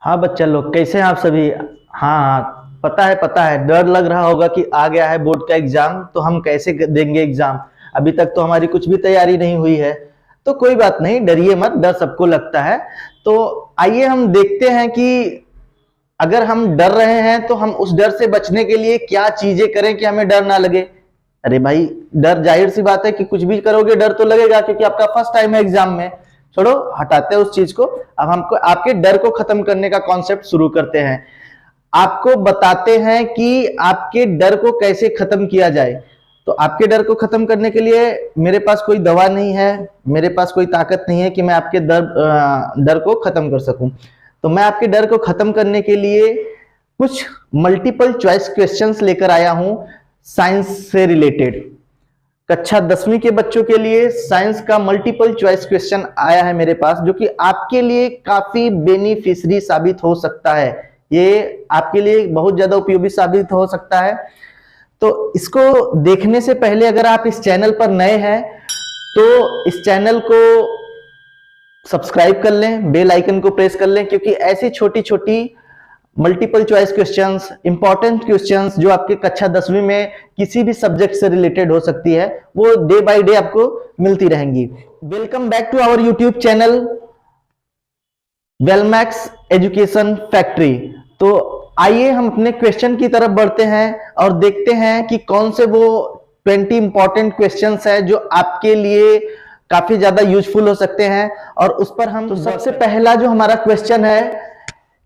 हाँ बच्चा लोग, कैसे हैं आप सभी। हाँ हाँ, पता है, डर लग रहा होगा कि आ गया है बोर्ड का एग्जाम, तो हम कैसे देंगे एग्जाम। अभी तक तो हमारी कुछ भी तैयारी नहीं हुई है। तो कोई बात नहीं, डरिए मत, डर सबको लगता है। तो आइए हम देखते हैं कि अगर हम डर रहे हैं तो हम उस डर से बचने के लिए क्या चीजें करें कि हमें डर ना लगे। अरे भाई, डर जाहिर सी बात है कि कुछ भी करोगे डर तो लगेगा, क्योंकि आपका फर्स्ट टाइम है एग्जाम में। छोड़ो, हटाते हैं उस चीज को। अब हमको आपके डर को खत्म करने का कॉन्सेप्ट शुरू करते हैं। आपको बताते हैं कि आपके डर को कैसे खत्म किया जाए। तो आपके डर को खत्म करने के लिए मेरे पास कोई दवा नहीं है, मेरे पास कोई ताकत नहीं है कि मैं आपके डर को खत्म कर सकूं। तो मैं आपके डर को खत्म करने के लिए कुछ मल्टीपल चॉइस क्वेश्चंस लेकर आया हूं साइंस से रिलेटेड। कक्षा 10वीं के बच्चों के लिए साइंस का मल्टीपल चॉइस क्वेश्चन आया है मेरे पास, जो कि आपके लिए काफी बेनिफिशियरी साबित हो सकता है। ये आपके लिए बहुत ज्यादा उपयोगी साबित हो सकता है। तो इसको देखने से पहले अगर आप इस चैनल पर नए हैं तो इस चैनल को सब्सक्राइब कर लें, बेल आइकन को प्रेस कर लें, क्योंकि ऐसी छोटी छोटी multiple choice questions, important questions जो आपके कक्षा 10वीं में किसी भी सब्जेक्ट से रिलेटेड हो सकती है, वो डे बाय डे आपको मिलती रहेंगी। Welcome back to our YouTube channel Welmax education factory. तो आइए हम अपने क्वेश्चन की तरफ बढ़ते हैं और देखते हैं कि कौन से वो 20 इंपॉर्टेंट क्वेश्चंस है जो आपके लिए काफी ज्यादा यूजफुल हो सकते हैं। और उस पर हम, तो सबसे पहला जो हमारा क्वेश्चन है,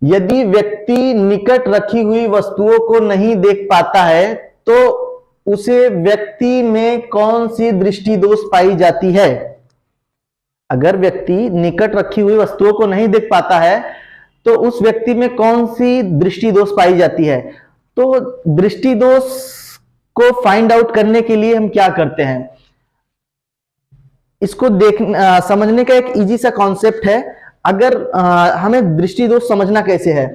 यदि व्यक्ति निकट रखी हुई वस्तुओं को नहीं देख पाता है तो उसे व्यक्ति में कौन सी दृष्टि दोष पाई जाती है। अगर व्यक्ति निकट रखी हुई वस्तुओं को नहीं देख पाता है तो उस व्यक्ति में कौन सी दृष्टि दोष पाई जाती है। तो दृष्टि दोष को फाइंड आउट करने के लिए हम क्या करते हैं, इसको समझने का एक इजी सा कॉन्सेप्ट है। अगर हमें दृष्टि दोष समझना कैसे है,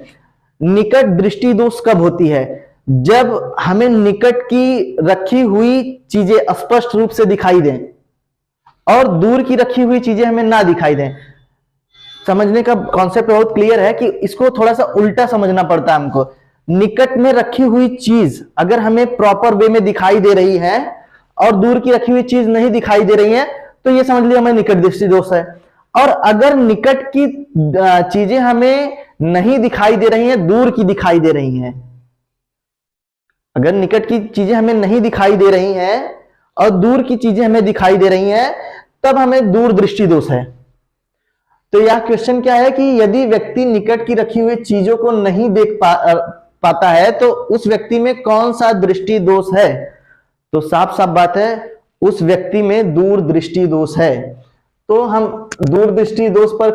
निकट दृष्टि दोष कब होती है, जब हमें निकट की रखी हुई चीजें स्पष्ट रूप से दिखाई दें और दूर की रखी हुई चीजें हमें ना दिखाई दें। समझने का कॉन्सेप्ट बहुत क्लियर है कि इसको थोड़ा सा उल्टा समझना पड़ता है हमको। निकट में रखी हुई चीज अगर हमें प्रॉपर वे में दिखाई दे रही है और दूर की रखी हुई चीज नहीं दिखाई दे रही है, तो ये समझ लिया हमें निकट दृष्टि दोष है। और अगर निकट की चीजें हमें नहीं दिखाई दे रही हैं, दूर की दिखाई दे रही हैं, अगर निकट की चीजें हमें नहीं दिखाई दे रही हैं और दूर की चीजें हमें दिखाई दे रही हैं, तब हमें दूर दृष्टि दोष है। तो यह क्वेश्चन क्या है कि यदि व्यक्ति निकट की रखी हुई चीजों को नहीं देख पाता है तो उस व्यक्ति में कौन सा दृष्टि दोष है। तो साफ साफ बात है, उस व्यक्ति में दूर दृष्टि दोष है। तो हम दूर दृष्टि दोष पर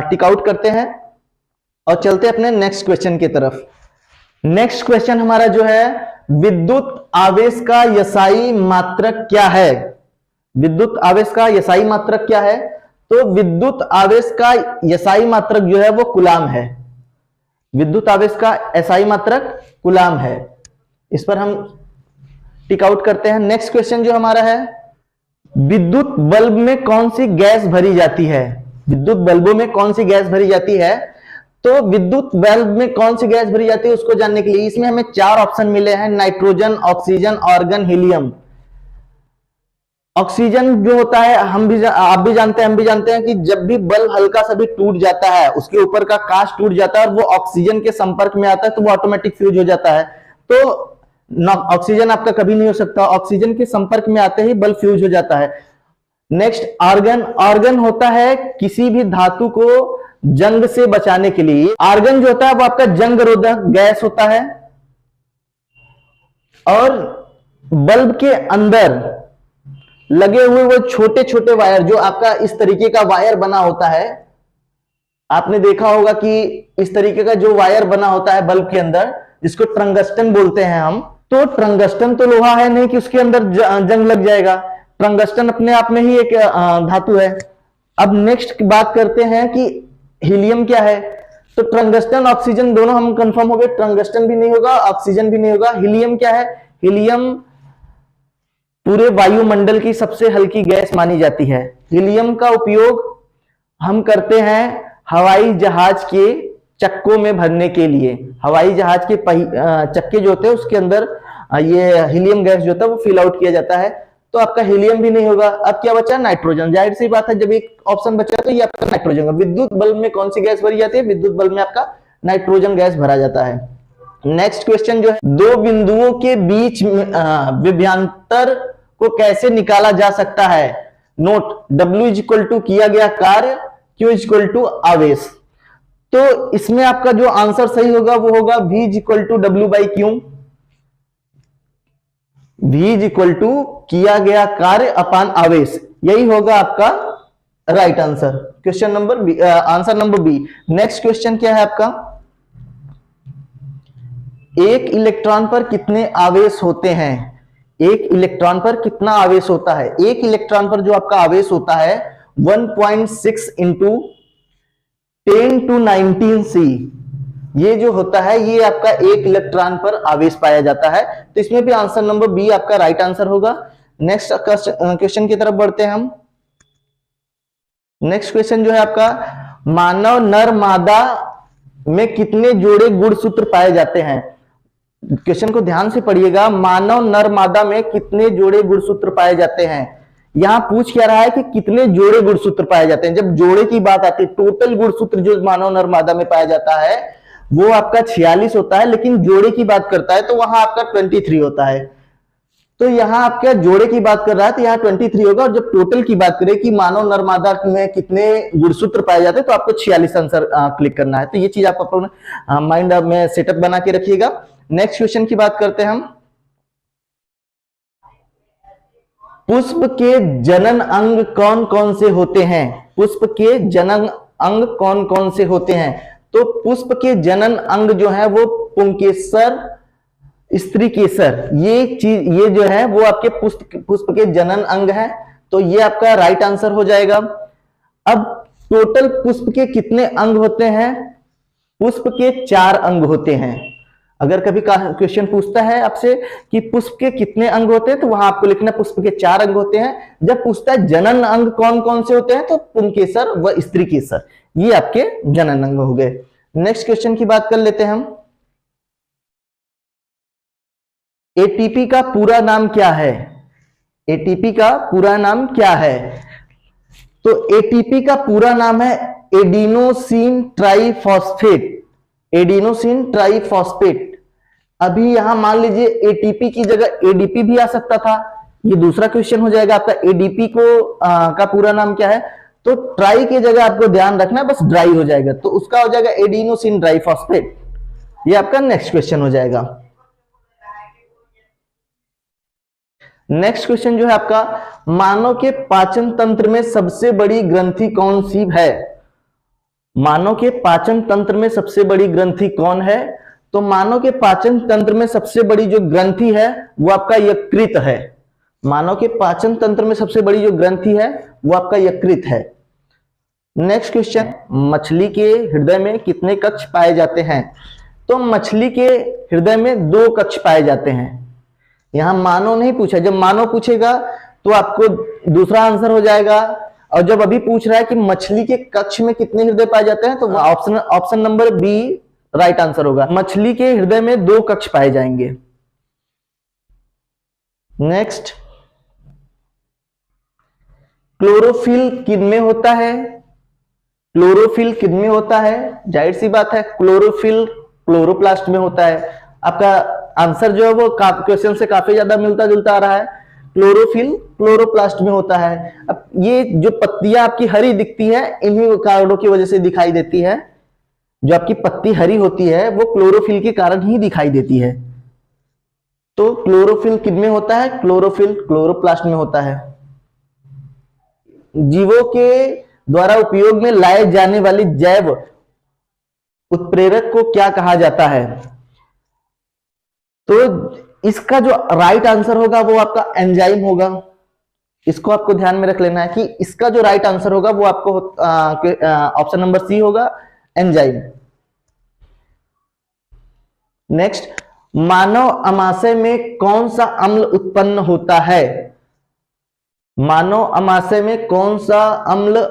टिक आउट करते हैं और चलते अपने नेक्स्ट क्वेश्चन की तरफ। नेक्स्ट क्वेश्चन हमारा जो है, विद्युत आवेश का यसाई मात्रक क्या है। विद्युत आवेश का यसाई मात्रक क्या है। तो विद्युत आवेश का यसाई मात्रक जो है वो कूलाम है। विद्युत आवेश का एसआई मात्रक कूलाम है। इस पर हम टिक आउट करते हैं। नेक्स्ट क्वेश्चन जो हमारा है, विद्युत बल्ब में कौन सी गैस भरी जाती है। विद्युत बल्बों में कौन सी गैस भरी जाती है। तो विद्युत बल्ब में कौन सी गैस भरी जाती है उसको जानने के लिए इसमें हमें 4 ऑप्शन मिले हैं, nitrogen, oxygen, argon, helium. Oxygen जो होता है, आप भी जानते हैं, हम भी जानते हैं कि जब भी बल्ब हल्का सा भी टूट जाता है, उसके ऊपर का कांच टूट जाता है और वो ऑक्सीजन के संपर्क में आता है तो वो ऑटोमेटिक फ्यूज हो जाता है। तो ऑक्सीजन आपका कभी नहीं हो सकता, ऑक्सीजन के संपर्क में आते ही बल्ब फ्यूज हो जाता है। Next argon. आर्गन होता है किसी भी धातु को जंग से बचाने के लिए। आर्गन जो होता है वो आपका जंग रोधक गैस होता है। और बल्ब के अंदर लगे हुए वो छोटे छोटे वायर, जो आपका इस तरीके का वायर बना होता है, आपने देखा होगा कि इस तरीके का जो वायर बना होता है बल्ब के अंदर, जिसको टंगस्टन बोलते हैं हम। तो टंगस्टन तो लोहा है नहीं कि उसके अंदर जंग लग जाएगा। टंगस्टन अपने आप में ही एक धातु है। अब नेक्स्ट बात करते हैं कि हीलियम क्या है। तो टंगस्टन ऑक्सीजन दोनों हम कंफर्म हो गए, टंगस्टन भी नहीं होगा, ऑक्सीजन भी नहीं होगा। हीलियम क्या है। हीलियम पूरे वायुमंडल की सबसे हल्की गैस मानी जाती है। हीलियम का उपयोग हम करते हैं हवाई जहाज के चक्कों में भरने के लिए। हवाई जहाज के चक्के जो होते हैं उसके अंदर ये हीलियम गैस जो होता है वो फिल आउट किया जाता है। तो आपका हीलियम भी नहीं होगा। अब क्या बचा? नाइट्रोजन। जाहिर सी बात है, जब एक ऑप्शन बचा तो ये आपका नाइट्रोजन। विद्युत बल्ब में कौन सी गैस भरी जाती है? विद्युत बल्ब में आपका नाइट्रोजन गैस भरा जाता है। नेक्स्ट क्वेश्चन जो है, दो बिंदुओं के बीच विभवांतर को कैसे निकाला जा सकता है? Note, W is equal to किया गया कार्य, Q इज इक्वल टू आवेश। तो इसमें आपका जो आंसर सही होगा वो होगा V is equal to W by Q. V is equal to किया गया कार्य अपान आवेश, यही होगा आपका right answer. Question number B, answer number B. Next question क्या है आपका? एक इलेक्ट्रॉन पर कितने आवेश होते हैं? एक इलेक्ट्रॉन पर कितना आवेश होता है? एक इलेक्ट्रॉन पर जो आपका आवेश होता है 1.6 इंटू 10 टू 19 C, ये जो होता है ये आपका एक इलेक्ट्रॉन पर आवेश पाया जाता है। तो इसमें भी आंसर नंबर बी आपका राइट आंसर होगा। नेक्स्ट क्वेश्चन की तरफ बढ़ते हैं हम। नेक्स्ट क्वेश्चन जो है आपका, मानव नर मादा में कितने जोड़े गुणसूत्र पाए जाते हैं? क्वेश्चन को ध्यान से पढ़िएगा। मानव नर मादा में कितने जोड़े गुणसूत्र पाए जाते हैं? यहां पूछ क्या रहा है कि कितने जोड़े गुणसूत्र पाए जाते हैं। जब जोड़े की बात आती है, टोटल गुणसूत्र जो मानव नर मादा में पाया जाता है वो आपका 46 होता है, लेकिन जोड़े की बात करता है तो वहां आपका 23 होता है। तो यहां आपका जोड़े की बात कर रहा है तो यहाँ 23 होगा। और जब टोटल की बात करें कि मानव नर मादा में कितने गुणसूत्र पाए जाते हैं तो आपको 46 आंसर क्लिक करना है। तो ये चीज आप अपना माइंड में सेटअप बना के रखिएगा। नेक्स्ट क्वेश्चन की बात करते हैं हम। पुष्प के जनन अंग कौन कौन से होते हैं? पुष्प के जनन अंग कौन कौन से होते हैं? तो पुष्प के जनन अंग जो है वो पुंकेसर, स्त्री केसर, ये चीज ये जो है वो आपके पुष्प के जनन अंग है। तो ये आपका राइट आंसर हो जाएगा। अब टोटल पुष्प के कितने अंग होते हैं? पुष्प के 4 अंग होते हैं। अगर कभी क्वेश्चन पूछता है आपसे कि पुष्प के कितने अंग होते हैं तो वहां आपको लिखना पुष्प के 4 अंग होते हैं। जब पूछता है जनन अंग कौन कौन से होते हैं तो पुंकेसर व स्त्री केसर, ये आपके जनन अंग हो गए। नेक्स्ट क्वेश्चन की बात कर लेते हैं हम। एटीपी का पूरा नाम क्या है? एटीपी का पूरा नाम क्या है? तो एटीपी का पूरा नाम है एडिनोसिन ट्राइफॉस्फेट। Adenosine triphosphate. अभी यहां मान लीजिए एटीपी की जगह एडीपी भी आ सकता था। ये दूसरा क्वेश्चन हो जाएगा आपका। एडीपी को का पूरा नाम क्या है? तो ट्राई की जगह आपको ध्यान रखना है, बस ड्राई हो जाएगा तो उसका हो जाएगा एडिनोसिन ट्राइफॉस्फेट। ये आपका नेक्स्ट क्वेश्चन हो जाएगा। नेक्स्ट क्वेश्चन जो है आपका, मानव के पाचन तंत्र में सबसे बड़ी ग्रंथि कौन सी है? मानव के पाचन तंत्र में सबसे बड़ी ग्रंथि कौन है? तो मानव के पाचन तंत्र में सबसे बड़ी जो ग्रंथि है वो आपका यकृत है। मानव के पाचन तंत्र में सबसे बड़ी जो ग्रंथि है वो आपका यकृत है। नेक्स्ट क्वेश्चन, मछली के हृदय में कितने कक्ष पाए जाते हैं? तो मछली के हृदय में 2 कक्ष पाए जाते हैं। यहां मानव नहीं पूछा, जब मानव पूछेगा तो आपको दूसरा आंसर हो जाएगा। और जब अभी पूछ रहा है कि मछली के कक्ष में कितने हृदय पाए जाते हैं तो option number B right answer होगा। मछली के हृदय में 2 कक्ष पाए जाएंगे। नेक्स्ट, क्लोरोफिल किनमें होता है? क्लोरोफिल किनमें होता है? जाहिर सी बात है, क्लोरोफिल क्लोरोप्लास्ट में होता है। आपका आंसर जो है वो क्वेश्चन से काफी ज्यादा मिलता जुलता आ रहा है। क्लोरोफिल क्लोरोप्लास्ट में होता है। अब ये जो पत्तियां आपकी हरी दिखती है इन्हीं कारणों की वजह से दिखाई देती है। जो आपकी पत्ती हरी होती है वो क्लोरोफिल के कारण ही दिखाई देती है। तो क्लोरोफिल किनमें होता है? क्लोरोफिल क्लोरोप्लास्ट में होता है। जीवों के द्वारा उपयोग में लाए जाने वाली जैव उत्प्रेरक को क्या कहा जाता है? तो इसका जो राइट आंसर होगा वो आपका एंजाइम होगा। इसको आपको ध्यान में रख लेना है कि इसका जो राइट आंसर होगा वो आपको ऑप्शन नंबर सी होगा, एंजाइम। नेक्स्ट, मानव अमाशय में कौन सा अम्ल उत्पन्न होता है? मानव अमाशय में कौन सा अम्ल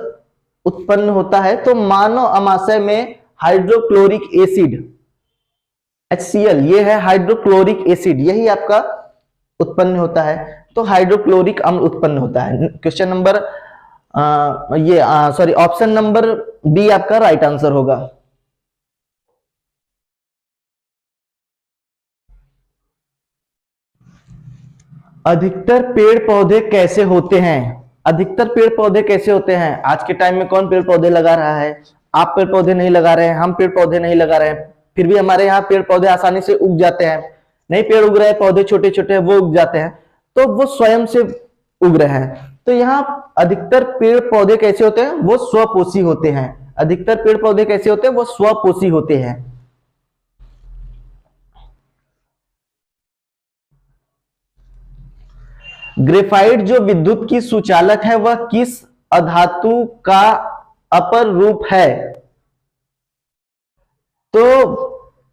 उत्पन्न होता है? तो मानव अमाशय में हाइड्रोक्लोरिक एसिड, HCl, ये है हाइड्रोक्लोरिक एसिड, यही आपका उत्पन्न होता है, तो हाइड्रोक्लोरिक अम्ल उत्पन्न होता है। Question number option number B आपका राइट आंसर होगा। अधिकतर पेड़ पौधे कैसे होते हैं? अधिकतर पेड़ पौधे कैसे होते हैं? आज के टाइम में कौन पेड़ पौधे लगा रहा है? आप पेड़ पौधे नहीं लगा रहे हैं, हम पेड़ पौधे नहीं लगा रहे हैं, फिर भी हमारे यहाँ पेड़ पौधे आसानी से उग जाते हैं। नहीं पेड़ उग रहे हैं, पौधे छोटे छोटे वो उग जाते हैं, तो वो स्वयं से उग रहे हैं। तो यहाँ अधिकतर पेड़ पौधे कैसे होते हैं? वो स्वपोषी होते हैं। अधिकतर पेड़ पौधे कैसे होते हैं? वो स्वपोषी होते हैं। ग्रेफाइट जो विद्युत की सुचालक है वह किस अधातु का अपर रूप है? तो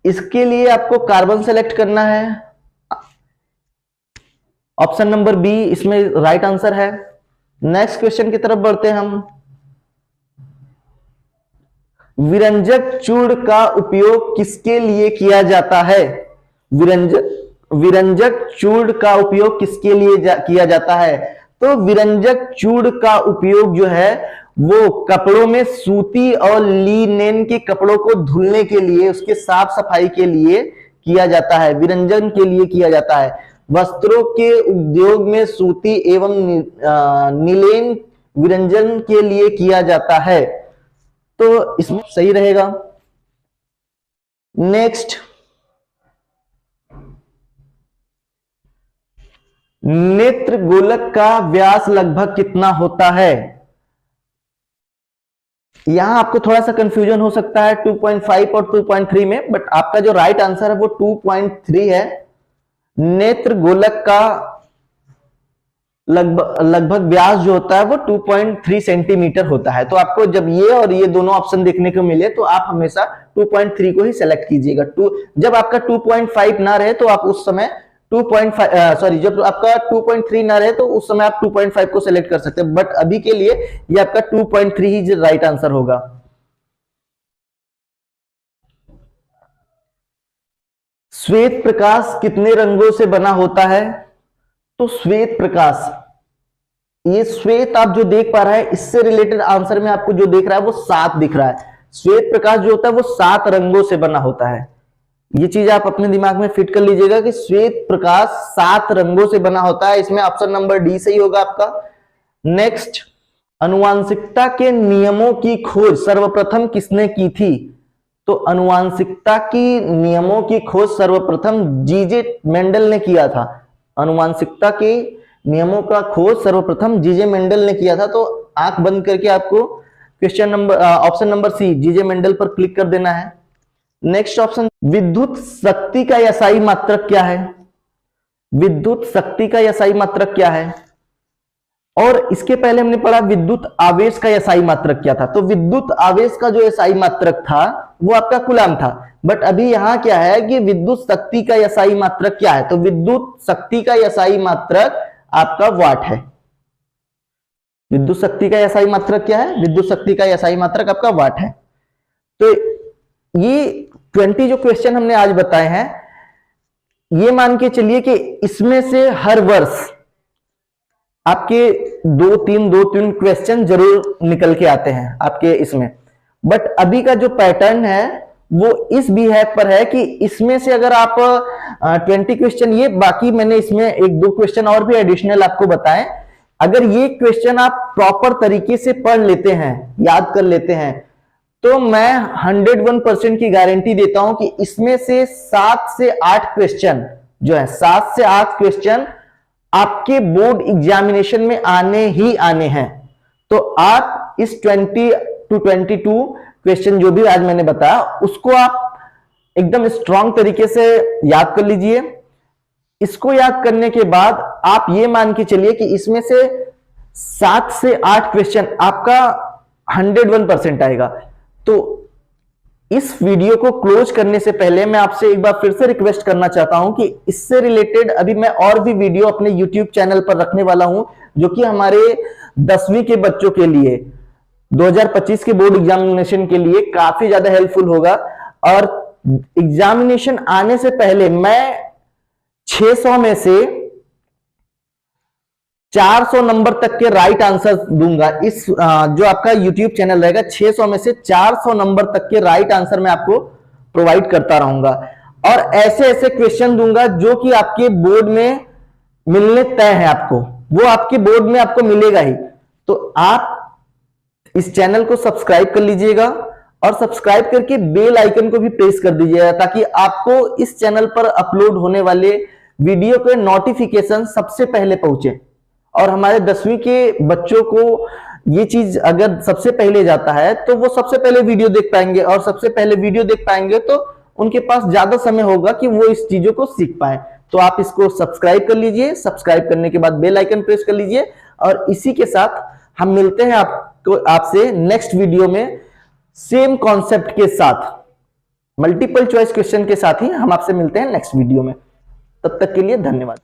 इसके लिए आपको कार्बन सेलेक्ट करना है। ऑप्शन नंबर बी इसमें राइट आंसर है। नेक्स्ट क्वेश्चन की तरफ बढ़ते हैं हम। विरंजक चूर्ण का उपयोग किसके लिए किया जाता है? विरंजक चूर्ण का उपयोग किसके लिए किया जाता है? तो विरंजक चूर्ण का उपयोग जो है वो कपड़ों में सूती और लिनेन के कपड़ों को धुलने के लिए, उसके साफ सफाई के लिए किया जाता है, विरंजन के लिए किया जाता है। वस्त्रों के उद्योग में सूती एवं नीलेन विरंजन के लिए किया जाता है, तो इसमें सही रहेगा। नेक्स्ट, नेत्र गोलक का व्यास लगभग कितना होता है? यहां आपको थोड़ा सा कंफ्यूजन हो सकता है 2.5 और 2.3 में, बट आपका जो राइट आंसर है वो 2.3 है। नेत्र गोलक का लगभग व्यास जो होता है वो 2.3 सेंटीमीटर होता है। तो आपको जब ये और ये दोनों ऑप्शन देखने को मिले तो आप हमेशा 2.3 को ही सेलेक्ट कीजिएगा। जब आपका 2.5 ना रहे तो आप उस समय जब आपका 2.3 ना रहे तो उस समय आप 2.5 को सिलेक्ट कर सकते हैं, बट अभी के लिए ये आपका 2.3 ही राइट आंसर होगा। श्वेत प्रकाश कितने रंगों से बना होता है? तो श्वेत प्रकाश, ये श्वेत आप जो देख पा रहे हैं इससे रिलेटेड आंसर में आपको जो देख रहा है वो 7 दिख रहा है। श्वेत प्रकाश जो होता है वो 7 रंगों से बना होता है। ये चीज आप अपने दिमाग में फिट कर लीजिएगा कि श्वेत प्रकाश 7 रंगों से बना होता है। इसमें ऑप्शन नंबर डी सही होगा आपका। नेक्स्ट, अनुवांशिकता के नियमों की खोज सर्वप्रथम किसने की थी? तो अनुवांशिकता की नियमों की खोज सर्वप्रथम जीजे मेंडल ने किया था। अनुवांशिकता के नियमों का खोज सर्वप्रथम जीजे मेंडल ने किया था। तो आंख बंद करके आपको question number option number C G J Mendel पर क्लिक कर देना है। नेक्स्ट ऑप्शन, विद्युत शक्ति का एसआई मात्रक क्या है? विद्युत शक्ति का एसआई मात्रक क्या है? और इसके पहले हमने पढ़ा विद्युत आवेश का एसआई मात्रक क्या था। तो विद्युत आवेश का जो एसआई मात्रक था वो आपका कूलाम था, बट अभी यहां क्या है कि विद्युत शक्ति का एसआई मात्रक क्या है? तो विद्युत शक्ति का एसआई मात्रक आपका वाट है। विद्युत शक्ति का एसआई मात्रक क्या है? विद्युत शक्ति का एसआई मात्रक आपका वाट है। तो ये 20 जो क्वेश्चन हमने आज बताए हैं, ये मान के चलिए कि इसमें से हर वर्ष आपके 2-3 क्वेश्चन जरूर निकल के आते हैं आपके इसमें। बट अभी का जो पैटर्न है वो इस बीहैव पर है कि इसमें से अगर आप 20 क्वेश्चन, ये बाकी मैंने इसमें 1-2 क्वेश्चन और भी एडिशनल आपको बताएं, अगर ये क्वेश्चन आप प्रॉपर तरीके से पढ़ लेते हैं, याद कर लेते हैं, तो मैं 101% की गारंटी देता हूं कि इसमें से 7 से 8 क्वेश्चन जो है, 7 से 8 क्वेश्चन आपके बोर्ड एग्जामिनेशन में आने ही आने हैं। तो आप इस 20 to 22 क्वेश्चन जो भी आज मैंने बताया उसको आप एकदम स्ट्रांग तरीके से याद कर लीजिए। इसको याद करने के बाद आप ये मान के चलिए कि इसमें से 7 से 8 क्वेश्चन आपका 101% आएगा। तो इस वीडियो को क्लोज करने से पहले मैं आपसे एक बार फिर से रिक्वेस्ट करना चाहता हूं कि इससे रिलेटेड अभी मैं और भी वीडियो अपने YouTube चैनल पर रखने वाला हूं, जो कि हमारे 10वीं के बच्चों के लिए। 2025 के बोर्ड एग्जामिनेशन के लिए काफी ज्यादा हेल्पफुल होगा। और एग्जामिनेशन आने से पहले मैं 600 में से 400 नंबर तक के राइट आंसर दूंगा। इस जो आपका YouTube चैनल रहेगा, 600 में से 400 नंबर तक के राइट आंसर मैं आपको प्रोवाइड करता रहूंगा। और ऐसे ऐसे क्वेश्चन दूंगा जो कि आपके बोर्ड में मिलने तय है, आपको वो आपके बोर्ड में आपको मिलेगा ही। तो आप इस चैनल को सब्सक्राइब कर लीजिएगा और सब्सक्राइब करके बेल आइकन को भी प्रेस कर दीजिएगा, ताकि आपको इस चैनल पर अपलोड होने वाले वीडियो के नोटिफिकेशन सबसे पहले पहुंचे। और हमारे 10वीं के बच्चों को ये चीज अगर सबसे पहले जाता है तो वो सबसे पहले वीडियो देख पाएंगे, और सबसे पहले वीडियो देख पाएंगे तो उनके पास ज्यादा समय होगा कि वो इस चीजों को सीख पाए। तो आप इसको सब्सक्राइब कर लीजिए, सब्सक्राइब करने के बाद बेल आइकन प्रेस कर लीजिए। और इसी के साथ हम मिलते हैं आपसे नेक्स्ट वीडियो में सेम कॉन्सेप्ट के साथ, मल्टीपल चॉइस क्वेश्चन के साथ ही हम आपसे मिलते हैं नेक्स्ट वीडियो में। तब तक के लिए धन्यवाद।